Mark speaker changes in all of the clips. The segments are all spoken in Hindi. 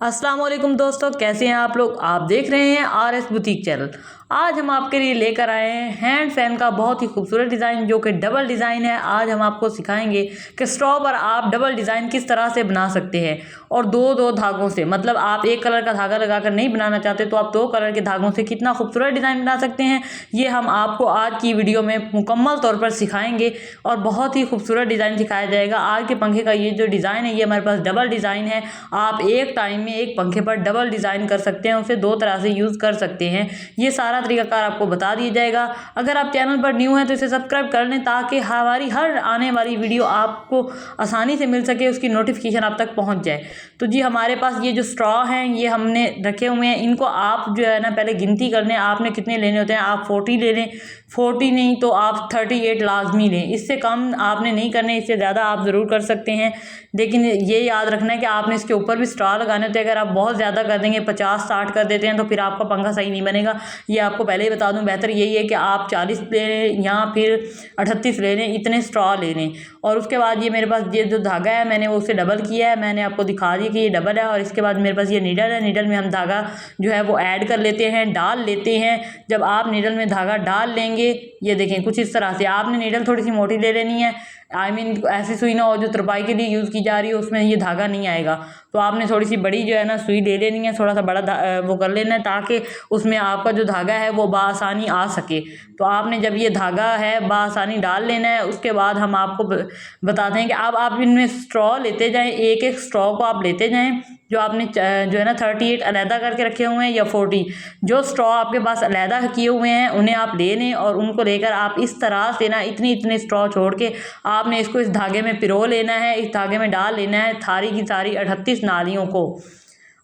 Speaker 1: अस्सलाम वालेकुम दोस्तों, कैसे हैं आप लोग। आप देख रहे हैं RS बुटीक चैनल। आज हम आपके लिए लेकर आए हैं हैंड फैन का बहुत ही खूबसूरत डिज़ाइन जो कि डबल डिज़ाइन है। आज हम आपको सिखाएंगे कि स्ट्रॉ पर आप डबल डिज़ाइन किस तरह से बना सकते हैं और दो दो धागों से, मतलब आप एक कलर का धागा लगाकर नहीं बनाना चाहते तो आप दो कलर के धागों से कितना खूबसूरत डिज़ाइन बना सकते हैं, ये हम आपको आज की वीडियो में मुकम्मल तौर पर सिखाएंगे और बहुत ही खूबसूरत डिज़ाइन सिखाया जाएगा। आज के पंखे का ये जो डिज़ाइन है ये हमारे पास डबल डिज़ाइन है। आप एक टाइम में एक पंखे पर डबल डिज़ाइन कर सकते हैं, उसे दो तरह से यूज़ कर सकते हैं। ये सारा तरीकाकार आपको बता दिया जाएगा। अगर आप चैनल पर न्यू हैं तो इसे सब्सक्राइब कर लें ताकि हमारी हर आने वाली वीडियो आपको आसानी से मिल सके, उसकी नोटिफिकेशन आप तक पहुंच जाए। तो जी हमारे पास ये जो स्ट्रॉ हैं ये हमने रखे हुए हैं। इनको आप जो है ना पहले गिनती कर लें, आपने कितने लेने होते हैं। आप 40 ले लें, 40 नहीं तो आप 38 लाजमी लें। इससे कम आपने नहीं करने, इससे ज़्यादा आप ज़रूर कर सकते हैं। लेकिन ये याद रखना है कि आपने इसके ऊपर भी स्ट्रॉ लगाने होते हैं। अगर आप बहुत ज़्यादा कर देंगे, 50-60 कर देते हैं तो फिर आपका पंखा सही नहीं बनेगा। ये आपको पहले ही बता दूं, बेहतर यही है कि आप 40 ले लें या फिर 38 ले लें, इतने स्ट्रॉ ले लें। और उसके बाद ये मेरे पास ये जो धागा है मैंने वो उसे डबल किया है, मैंने आपको दिखा दिया कि ये डबल है। और इसके बाद मेरे पास ये नीडल है, नीडल में हम धागा जो है वो ऐड कर लेते हैं, डाल लेते हैं। जब आप नीडल में धागा डाल लेंगे, ये देखें कुछ इस तरह से, आपने नीडल थोड़ी सी मोटी ले लेनी है। ऐसी सुई ना हो जो तुरपाई के लिए यूज़ की जा रही है, उसमें ये धागा नहीं आएगा। तो आपने थोड़ी सी बड़ी जो है ना सुई ले लेनी है, थोड़ा सा बड़ा वो कर लेना है ताकि उसमें आपका जो धागा है वो बासानी आ सके। तो आपने जब ये धागा है बासानी डाल लेना है। उसके बाद हम आपको बताते हैं कि अब आप इनमें स्ट्रॉ लेते जाएं, एक एक स्ट्रॉ को आप लेते जाएं। जो आपने जो है ना 38 अलहदा करके रखे हुए हैं या 40, जो स्ट्रॉ आपके पास अलहदा किए हुए हैं उन्हें आप ले लें और उनको लेकर आप इस तरह से ना इतने स्ट्रॉ छोड़ के आपने इसको इस धागे में पिरो लेना है, इस धागे में डाल लेना है सारी की सारी 38 नालियों को।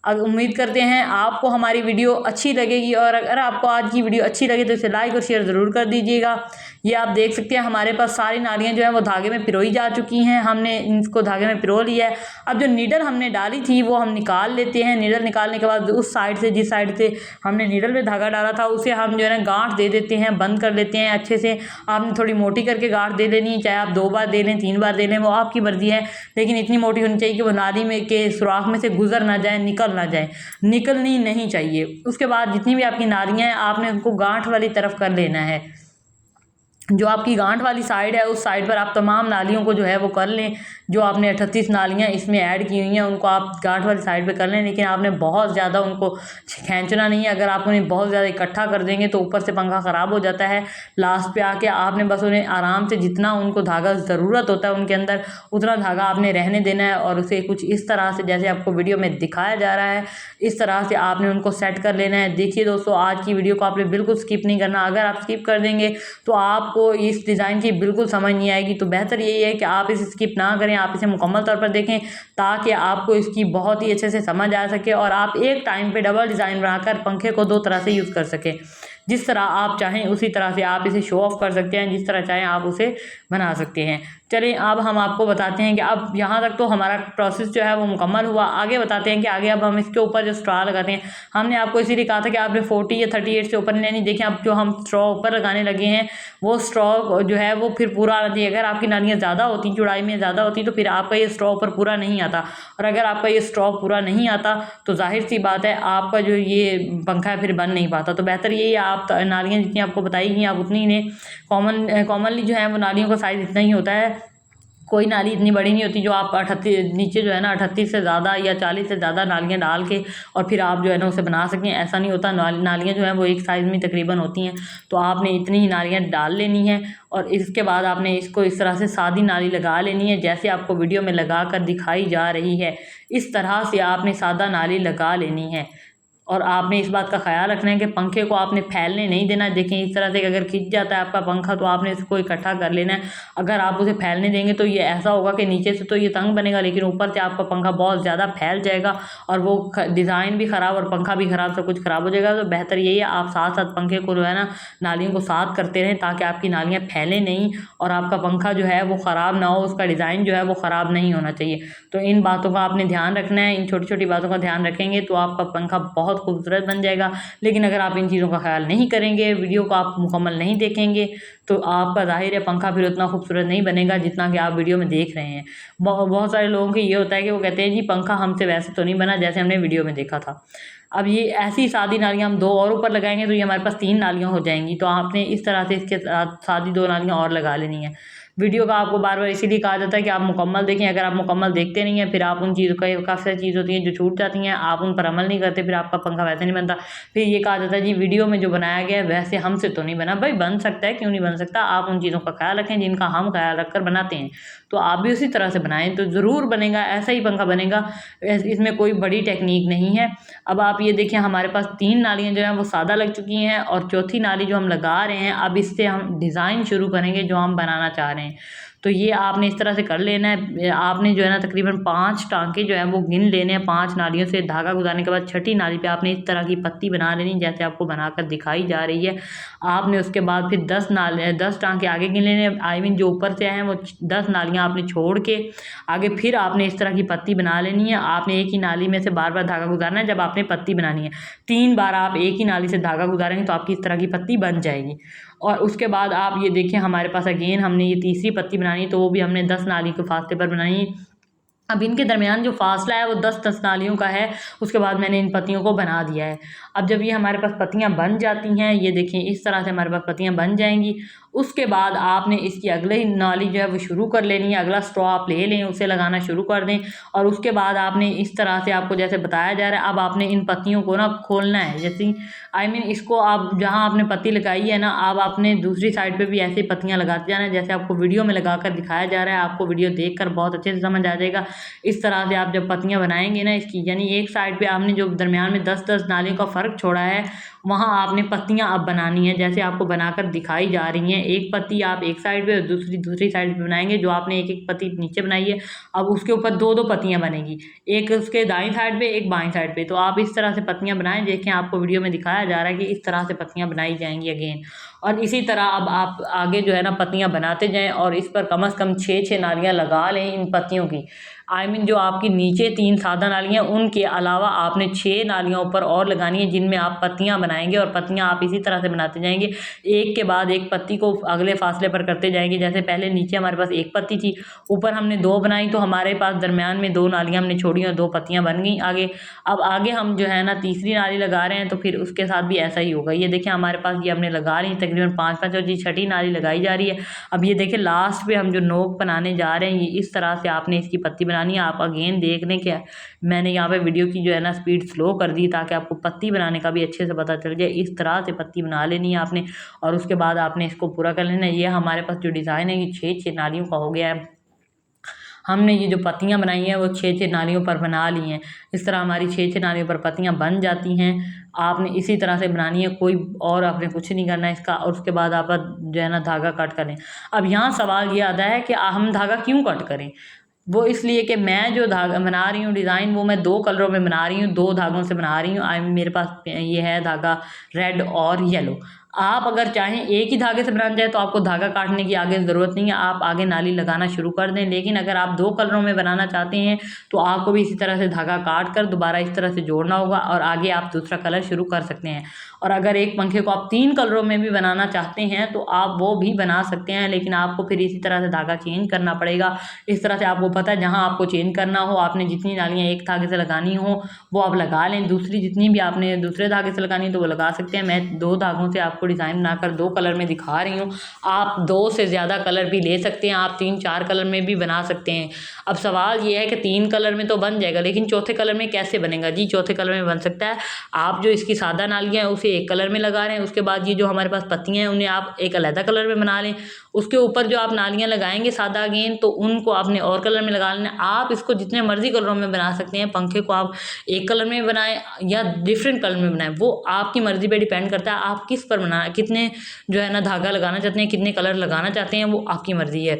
Speaker 1: अब उम्मीद करते हैं आपको हमारी वीडियो अच्छी लगेगी और अगर आपको आज की वीडियो अच्छी लगे तो इसे लाइक और शेयर ज़रूर कर दीजिएगा। ये आप देख सकते हैं हमारे पास सारी नालियाँ जो हैं वो धागे में पिरोई जा चुकी हैं, हमने इनको धागे में पिरो लिया है। अब जो नीडल हमने डाली थी वो हम निकाल लेते हैं। नीडल निकालने के बाद उस साइड से, जिस साइड से हमने नीडल में धागा डाला था उसे हम जो है ना गांठ दे देते हैं, बंद कर लेते हैं अच्छे से। आपने थोड़ी मोटी करके गांठ दे लेनी है, चाहे आप 2 बार दे लें 3 बार दे लें, वो आपकी मर्जी है। लेकिन इतनी मोटी होनी चाहिए कि वो नाली में के सुराख में से गुजर ना जाए, निकल ना जाए, निकलनी नहीं चाहिए। उसके बाद जितनी भी आपकी नालियाँ हैं आपने उनको गांठ वाली तरफ कर लेना है। जो आपकी गांठ वाली साइड है उस साइड पर आप तमाम नालियों को जो है वो कर लें। जो आपने 38 नालियाँ इसमें ऐड की हुई हैं उनको आप गांठ वाली साइड पे कर लें, लेकिन आपने बहुत ज़्यादा उनको खींचना नहीं है। अगर आप उन्हें बहुत ज़्यादा इकट्ठा कर देंगे तो ऊपर से पंखा ख़राब हो जाता है। लास्ट पे आके आपने बस उन्हें आराम से, जितना उनको धागा ज़रूरत होता है उनके अंदर, उतना धागा आपने रहने देना है और उसे कुछ इस तरह से जैसे आपको वीडियो में दिखाया जा रहा है इस तरह से आपने उनको सेट कर लेना है। देखिए दोस्तों, आज की वीडियो को आपने बिल्कुल स्किप नहीं करना। अगर आप स्किप कर देंगे तो आपको इस डिज़ाइन की बिल्कुल समझ नहीं आएगी। तो बेहतर यही है कि आप इसे स्किप ना करें, आप इसे मुकम्मल तौर पर देखें ताकि आपको इसकी बहुत ही अच्छे से समझ आ सके और आप एक टाइम पे डबल डिज़ाइन बनाकर पंखे को दो तरह से यूज़ कर सकें। जिस तरह आप चाहें उसी तरह से आप इसे शो ऑफ कर सकते हैं, जिस तरह चाहें आप उसे बना सकते हैं। चलिए अब हम आपको बताते हैं कि अब यहाँ तक तो हमारा प्रोसेस जो है वो मुकम्मल हुआ। आगे बताते हैं कि आगे अब हम इसके ऊपर जो स्ट्रॉ लगाते हैं, हमने आपको इसीलिए कहा था कि आपने 40 या 38 से ऊपर नहीं लेनी। देखिए अब जो हम स्ट्रॉ ऊपर लगाने लगे हैं वो स्ट्रॉ जो है वो फिर पूरा आना चाहिए। अगर आपकी नालियाँ ज़्यादा होती, चौड़ाई में ज़्यादा होती तो फिर आपका ये स्ट्रॉ ऊपर पूरा नहीं आता। और अगर आपका ये स्ट्रॉ पूरा नहीं आता तो जाहिर सी बात है आपका जो ये पंखा है फिर बन नहीं पाता। तो बेहतर यही है आप नालियाँ जितनी आपको बताई गई आप उतनी इन्हें कॉमनली जो है वो नालियों का साइज़ इतना ही होता है। कोई नाली इतनी बड़ी नहीं होती जो आप 38 नीचे जो है ना 38 से ज़्यादा या 40 से ज़्यादा नालियाँ डाल के और फिर आप जो है ना उसे बना सकें, ऐसा नहीं होता। नालियाँ जो हैं वो एक साइज़ में तकरीबन होती हैं। तो आपने इतनी ही नालियाँ डाल लेनी है और इसके बाद आपने इसको इस तरह से सादी नाली लगा लेनी है जैसे आपको वीडियो में लगा कर दिखाई जा रही है। इस तरह से आपने सादा नाली लगा लेनी है और आपने इस बात का ख्याल रखना है कि पंखे को आपने फैलने नहीं देना। देखें इस तरह से अगर खिंच जाता है आपका पंखा तो आपने इसको इकट्ठा कर लेना है। अगर आप उसे फैलने देंगे तो ये ऐसा होगा कि नीचे से तो ये तंग बनेगा लेकिन ऊपर से आपका पंखा बहुत ज़्यादा फैल जाएगा और वो डिज़ाइन भी ख़राब और पंखा भी ख़राब, सब कुछ ख़राब हो जाएगा। तो बेहतर यही है आप साथ साथ पंखे को जो है ना नालियों को साथ करते रहें ताकि आपकी नालियाँ फैलें नहीं और आपका पंखा जो है वो ख़राब ना हो, उसका डिज़ाइन जो है वो ख़राब नहीं होना चाहिए। तो इन बातों का आपने ध्यान रखना है, इन छोटी छोटी बातों का ध्यान रखेंगे तो आपका पंखा बहुत बहुत खूबसूरत बन जाएगा। लेकिन अगर आप इन चीज़ों का ख्याल नहीं करेंगे, वीडियो को आप मुकम्मल नहीं देखेंगे, तो आपका ज़ाहिर है पंखा फिर उतना खूबसूरत नहीं बनेगा जितना कि आप वीडियो में देख रहे हैं। बहुत सारे लोगों को ये होता है कि वो कहते हैं जी पंखा हमसे वैसे तो नहीं बना जैसे हमने वीडियो में देखा था। अब ये ऐसी सादी नालियाँ हम 2 और ऊपर लगाएंगे तो ये हमारे पास 3 नालियाँ हो जाएंगी। तो आपने इस तरह से इसके साथ सादी 2 नालियाँ और लगा लेनी है। वीडियो का आपको बार बार इसीलिए कहा जाता है कि आप मुकम्मल देखें। अगर आप मुकम्मल देखते नहीं हैं, फिर आप उन चीज़ों का काफ़ी सारी चीज़ होती हैं जो छूट जाती हैं, आप उन पर अमल नहीं करते, फिर आपका पंखा वैसे नहीं बनता। फिर ये कहा जाता है जी वीडियो में जो बनाया गया है वैसे हमसे तो नहीं बना। भाई बन सकता है, क्यों नहीं बन सकता। आप उन चीज़ों का ख्याल रखें जिनका हम ख्याल रख कर बनाते हैं, तो आप भी उसी तरह से बनाएं तो ज़रूर बनेगा, ऐसा ही पंखा बनेगा। इसमें कोई बड़ी टेक्निक नहीं है। अब आप ये देखें हमारे पास 3 नालियाँ जो हैं वो सादा लग चुकी हैं और चौथी नाली जो हम लगा रहे हैं, अब इससे हम डिज़ाइन शुरू करेंगे जो हम बनाना चाह रहे हैं। तो ये आपने इस तरह से कर लेना है। आपने जो है ना तकरीबन 5 टाँके जो हैं वो गिन लेने हैं। 5 नालियों से धागा गुजारने के बाद छठी नाली पे आपने इस तरह की पत्ती बना लेनी जैसे आपको बनाकर दिखाई जा रही है। आपने उसके बाद फिर 10 टाँके आगे गिन लेने हैं। आई मीन जो ऊपर से आए हैं वो 10 नालियाँ आपने छोड़ के आगे फिर आपने इस तरह की पत्ती बना लेनी है। आपने एक ही नाली में से बार बार धागा गुजारना है जब आपने पत्ती बनानी है। 3 बार आप एक ही नाली से धागा गुजारेंगे तो आपकी इस तरह की पत्ती बन जाएगी। और उसके बाद आप ये देखें हमारे पास अगेन हमने ये तीसरी पत्ती बनानी है, तो वो भी हमने 10 नाली के फासले पर बनानी है। अब इनके दरमियान जो फासला है वो 10-10 नालियों का है। उसके बाद मैंने इन पत्तियों को बना दिया है। अब जब ये हमारे पास पत्तियां बन जाती हैं, ये देखें इस तरह से हमारे पास पत्तियां बन जाएंगी। उसके बाद आपने इसकी अगली नाली जो है वो शुरू कर लेनी है। अगला स्ट्रॉ आप ले लें, उसे लगाना शुरू कर दें। और उसके बाद आपने इस तरह से आपको जैसे बताया जा रहा है, अब आपने इन पत्तियों को ना खोलना है। जैसे आई मीन इसको आप जहाँ आपने पत्ती लगाई है ना, अब आपने दूसरी साइड पे भी ऐसे पत्तियां लगाते जाना है जैसे आपको वीडियो में लगाकर दिखाया जा रहा है। आपको वीडियो देखकर बहुत अच्छे से समझ आ जाएगा। इस तरह से आप जब पत्तियां बनाएंगे ना इसकी, यानी एक साइड पे आपने जो दरमियान में 10-10 नालियों का फ़र्क छोड़ा है, वहाँ आपने पत्तियां अब बनानी है जैसे आपको बनाकर दिखाई जा रही हैं। एक पत्ती आप एक साइड पे और दूसरी साइड पे बनाएंगे। जो आपने एक एक पत्ती नीचे बनाई है, अब उसके ऊपर 2-2 पत्तियां बनेगी, एक उसके दाईं साइड पे एक बाईं साइड पे। तो आप इस तरह से पत्तियां बनाएं। देखें आपको वीडियो में दिखाया जा रहा है कि इस तरह से पत्तियां बनाई जाएंगी अगेन। और इसी तरह अब आप आगे जो है ना पत्तियां बनाते जाएं और इस पर कम से कम 6-6 नालियाँ लगा लें इन पत्तियों की। आई मीन जो आपकी नीचे 3 सादा नालियाँ, उनके अलावा आपने 6 नालियाँ ऊपर और लगानी है जिनमें आप पत्तियां बनाएंगे। और पत्तियां आप इसी तरह से बनाते जाएंगे, एक के बाद एक पत्ती को अगले फासले पर करते जाएंगे। जैसे पहले नीचे हमारे पास एक पत्ती थी, ऊपर हमने 2 बनाई, तो हमारे पास दरमियान में 2 नालियाँ हमने छोड़ी और 2 पत्तियां बन गई आगे। अब आगे हम जो है ना तीसरी नाली लगा रहे हैं, तो फिर उसके साथ भी ऐसा ही होगा। ये देखें हमारे पास ये हमने लगा रही है तकरीबन 5-5 और ये छठी नाली लगाई जा रही है। अब ये देखें लास्ट पे हम जो नोक बनाने जा रहे हैं, ये इस तरह से आपने इसकी पत्ती बनानी है। आप अगेन देख लें कि मैंने यहाँ पे वीडियो की जो है ना स्पीड स्लो कर दी ताकि आपको पत्ती बनाने का भी अच्छे से पता चल जाए। इस तरह से पत्ती बना लेनी है आपने और उसके बाद आपने इसको पूरा कर लेना है। ये हमारे पास जो डिज़ाइन है ये 6-6 नालियों का हो गया है। हमने ये जो पत्तियां बनाई हैं वो 6-6 नालियों पर बना ली हैं। इस तरह हमारी 6-6 नालियों पर पत्तियां बन जाती हैं। आपने इसी तरह से बनानी है, कोई और आपने कुछ नहीं करना है इसका। और उसके बाद आप जो है ना धागा कट करें। अब यहाँ सवाल ये आता है कि हम धागा क्यों कट करें। वो इसलिए कि मैं जो धागा बना रही हूँ डिज़ाइन, वो मैं 2 कलरों में बना रही हूँ, 2 धागों से बना रही हूँ। मेरे पास ये है धागा रेड और येलो। आप अगर चाहें एक ही धागे से बनाना चाहें तो आपको धागा काटने की आगे ज़रूरत नहीं है, आप आगे नाली लगाना शुरू कर दें। लेकिन अगर आप 2 कलरों में बनाना चाहते हैं तो आपको भी इसी तरह से धागा काट कर दोबारा इस तरह से जोड़ना होगा और आगे आप दूसरा कलर शुरू कर सकते हैं। और अगर एक पंखे को आप 3 कलरों में भी बनाना चाहते हैं तो आप वो भी बना सकते हैं, लेकिन आपको फिर इसी तरह से धागा चेंज करना पड़ेगा। इस तरह से आपको पता है जहाँ आपको चेंज करना हो, आपने जितनी नालियाँ एक धागे से लगानी हो वो आप लगा लें। दूसरी जितनी भी आपने दूसरे धागे से लगानी है तो वो लगा सकते हैं। मैं 2 धागों से आपको डिज़ाइन बनाकर 2 कलर में दिखा रही हूँ। आप 2 से ज़्यादा कलर भी ले सकते हैं, आप 3-4 कलर में भी बना सकते हैं। अब सवाल ये है कि 3 कलर में तो बन जाएगा, लेकिन चौथे कलर में कैसे बनेगा। जी चौथे कलर में बन सकता है। आप जो इसकी सादा नालियाँ हैं उसे एक कलर में लगा रहे हैं, उसके बाद ये जो हमारे पास पत्तियाँ हैं उन्हें आप एक अलग कलर में बना लें। उसके ऊपर जो आप नालियाँ लगाएंगे सादा अगेन, तो उनको आपने और कलर में लगा लेना। आप इसको जितने मर्जी कलरों में बना सकते हैं। पंखे को आप एक कलर में बनाएं या डिफरेंट कलर में बनाएं, वो आपकी मर्जी पे डिपेंड करता है। आप किस पर बनाना, कितने जो है ना धागा लगाना चाहते हैं, कितने कलर लगाना चाहते हैं, वो आपकी मर्जी है।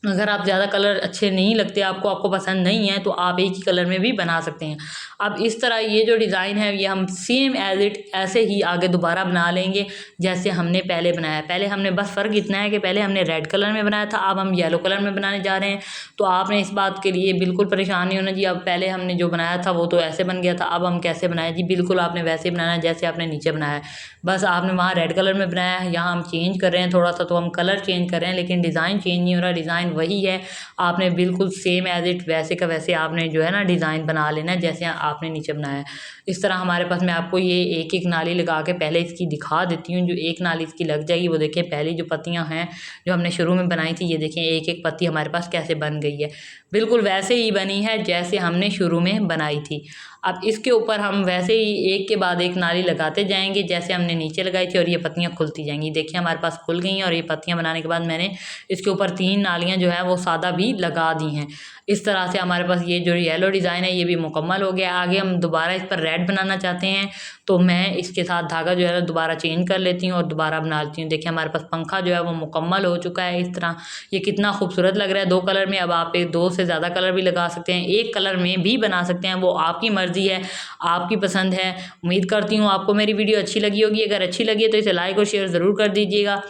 Speaker 1: अगर आप ज़्यादा कलर अच्छे नहीं लगते आपको पसंद नहीं है तो आप एक ही कलर में भी बना सकते हैं। अब इस तरह ये जो डिज़ाइन है ये हम सेम एज़ इट ऐसे ही आगे दोबारा बना लेंगे जैसे हमने पहले बनाया। पहले हमने बस फ़र्क इतना है कि पहले हमने रेड कलर में बनाया था, अब हम येलो कलर में बनाने जा रहे हैं। तो आपने इस बात के लिए बिल्कुल परेशान नहीं होना जी। अब पहले हमने जो बनाया था वो तो ऐसे बन गया था, अब हम कैसे बनाए जी? बिल्कुल आपने वैसे ही बनाना है जैसे आपने नीचे बनाया है। बस आपने वहाँ रेड कलर में बनाया है, यहाँ हम चेंज कर रहे हैं थोड़ा सा, तो हम कलर चेंज कर रहे हैं लेकिन डिज़ाइन चेंज नहीं हो रहा, डिज़ाइन वही है। आपने बिल्कुल सेम एज़ इट वैसे का वैसे आपने जो है ना डिज़ाइन बना लेना है जैसे आपने नीचे बनाया है। इस तरह हमारे पास, मैं आपको ये एक एक नाली लगा के पहले इसकी दिखा देती हूँ। जो एक नाली इसकी लग जाएगी वो देखिए पहली जो पत्तियाँ हैं जो हमने शुरू में बनाई थी, ये देखें एक एक पत्ती हमारे पास कैसे बन गई है। बिल्कुल वैसे ही बनी है जैसे हमने शुरू में बनाई थी। अब इसके ऊपर हम वैसे ही एक के बाद एक नाली लगाते जाएंगे जैसे हमने नीचे लगाई थी और ये पत्तियाँ खुलती जाएंगी। देखिए हमारे पास खुल गई हैं और ये पत्तियाँ बनाने के बाद मैंने इसके ऊपर 3 नालियाँ जो है वो सादा भी लगा दी हैं। इस तरह से हमारे पास ये जो येलो डिज़ाइन है ये भी मुकम्मल हो गया। आगे हम दोबारा इस पर रेड बनाना चाहते हैं तो मैं इसके साथ धागा जो है ना दोबारा चेंज कर लेती हूँ और दोबारा बना लेती हूँ। देखिए हमारे पास पंखा जो है वो मुकम्मल हो चुका है। इस तरह ये कितना खूबसूरत लग रहा है 2 कलर में। अब आप 2 से ज़्यादा कलर भी लगा सकते हैं, एक कलर में भी बना सकते हैं, वो आपकी मर्ज़ी है, आपकी पसंद है। उम्मीद करती हूँ आपको मेरी वीडियो अच्छी लगी होगी। अगर अच्छी लगी है तो इसे लाइक और शेयर ज़रूर कर दीजिएगा।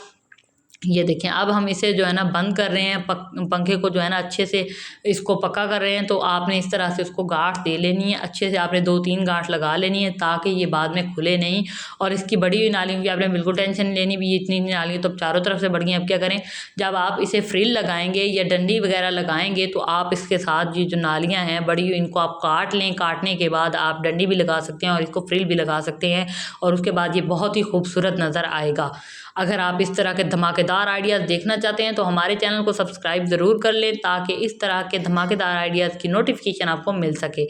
Speaker 1: ये देखें अब हम इसे जो है ना बंद कर रहे हैं, पंखे को जो है ना अच्छे से इसको पक्का कर रहे हैं। तो आपने इस तरह से उसको गांठ दे लेनी है, अच्छे से आपने 2-3 गांठ लगा लेनी है ताकि ये बाद में खुले नहीं। और इसकी बड़ी हुई नालियों की आपने बिल्कुल टेंशन नहीं लेनी भी, इतनी नालियाँ तो चारों तरफ से बढ़ गई। अब क्या करें, जब आप इसे फ्रिल लगाएंगे या डंडी वगैरह लगाएंगे तो आप इसके साथ ये जो नालियाँ हैं बड़ी हुई इनको आप काट लें। काटने के बाद आप डंडी भी लगा सकते हैं और इसको फ्रिल भी लगा सकते हैं और उसके बाद ये बहुत ही खूबसूरत नज़र आएगा। अगर आप इस तरह के धमाकेदार आइडियाज़ देखना चाहते हैं तो हमारे चैनल को सब्सक्राइब ज़रूर कर लें ताकि इस तरह के धमाकेदार आइडियाज़ की नोटिफिकेशन आपको मिल सके।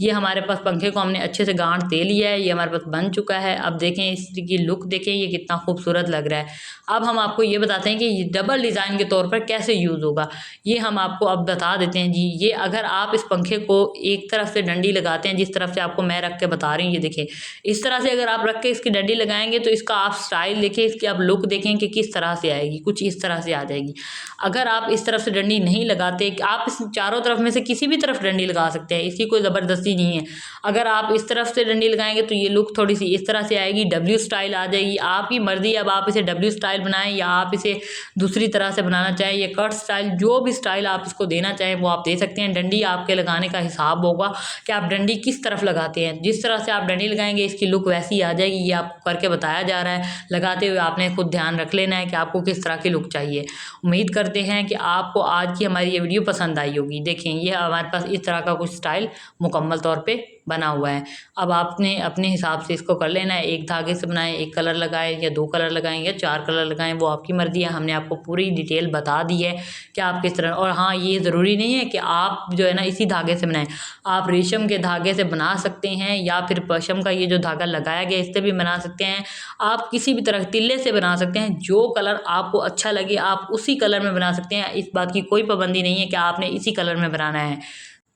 Speaker 1: ये हमारे पास पंखे को हमने अच्छे से गांठ दे लिया है, ये हमारे पास बन चुका है। अब देखें इसकी लुक देखें, ये कितना खूबसूरत लग रहा है। अब हम आपको ये बताते हैं कि ये डबल डिज़ाइन के तौर पर कैसे यूज़ होगा, ये हम आपको अब बता देते हैं जी। ये अगर आप इस पंखे को एक तरफ से डंडी लगाते हैं, जिस तरफ से आपको मैं रख के बता रही हूँ, ये देखें इस तरह से अगर आप रख के इसकी डंडी लगाएंगे तो इसका आप स्टाइल देखें, इसकी आप लुक देखें कि किस तरह से आएगी, कुछ इस तरह से आ जाएगी। अगर आप इस तरफ से डंडी नहीं लगाते, आप इस चारों तरफ में से किसी भी तरफ डंडी लगा सकते हैं, इसकी कोई ज़बरदस्ती नहीं है। अगर आप इस तरफ से डंडी लगाएंगे तो ये लुक थोड़ी सी इस तरह से आएगी, डब्ल्यू स्टाइल आ जाएगी। आपकी मर्ज़ी, अब आप इसे डब्ल्यू स्टाइल बनाएं या आप इसे दूसरी तरह से बनाना चाहें, ये कट स्टाइल, जो भी स्टाइल आप इसको देना चाहें वो आप दे सकते हैं। डंडी आपके लगाने का हिसाब होगा कि आप डंडी किस तरफ लगाते हैं। जिस तरह से आप डंडी लगाएंगे इसकी लुक वैसी आ जाएगी। ये आपको करके बताया जा रहा है, लगाते हुए आपने खुद ध्यान रख लेना है कि आपको किस तरह की लुक चाहिए। उम्मीद करते हैं कि आपको आज की हमारी ये वीडियो पसंद आई होगी। देखें ये हमारे पास इस तरह का कुछ स्टाइल मुकम्मल तौर पे बना हुआ है। अब आपने अपने हिसाब से इसको कर लेना है, एक धागे से बनाएं, एक कलर लगाएं या 2 कलर लगाएं या 4 कलर लगाएं, वो आपकी मर्ज़ी है। हमने आपको पूरी डिटेल बता दी है कि आप किस तरह। और हाँ, ये ज़रूरी नहीं है कि आप जो है ना इसी धागे से बनाएं, आप रेशम के धागे से बना सकते हैं या फिर पशम का ये जो धागा लगाया गया इससे भी बना सकते हैं। आप किसी भी तरह तिल्ले से बना सकते हैं, जो कलर आपको अच्छा लगे आप उसी कलर में बना सकते हैं। इस बात की कोई पाबंदी नहीं है कि आपने इसी कलर में बनाना है।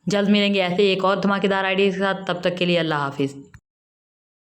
Speaker 1: जल्द मिलेंगे ऐसे एक और धमाकेदार आइडिया के साथ, तब तक के लिए अल्लाह हाफिज़।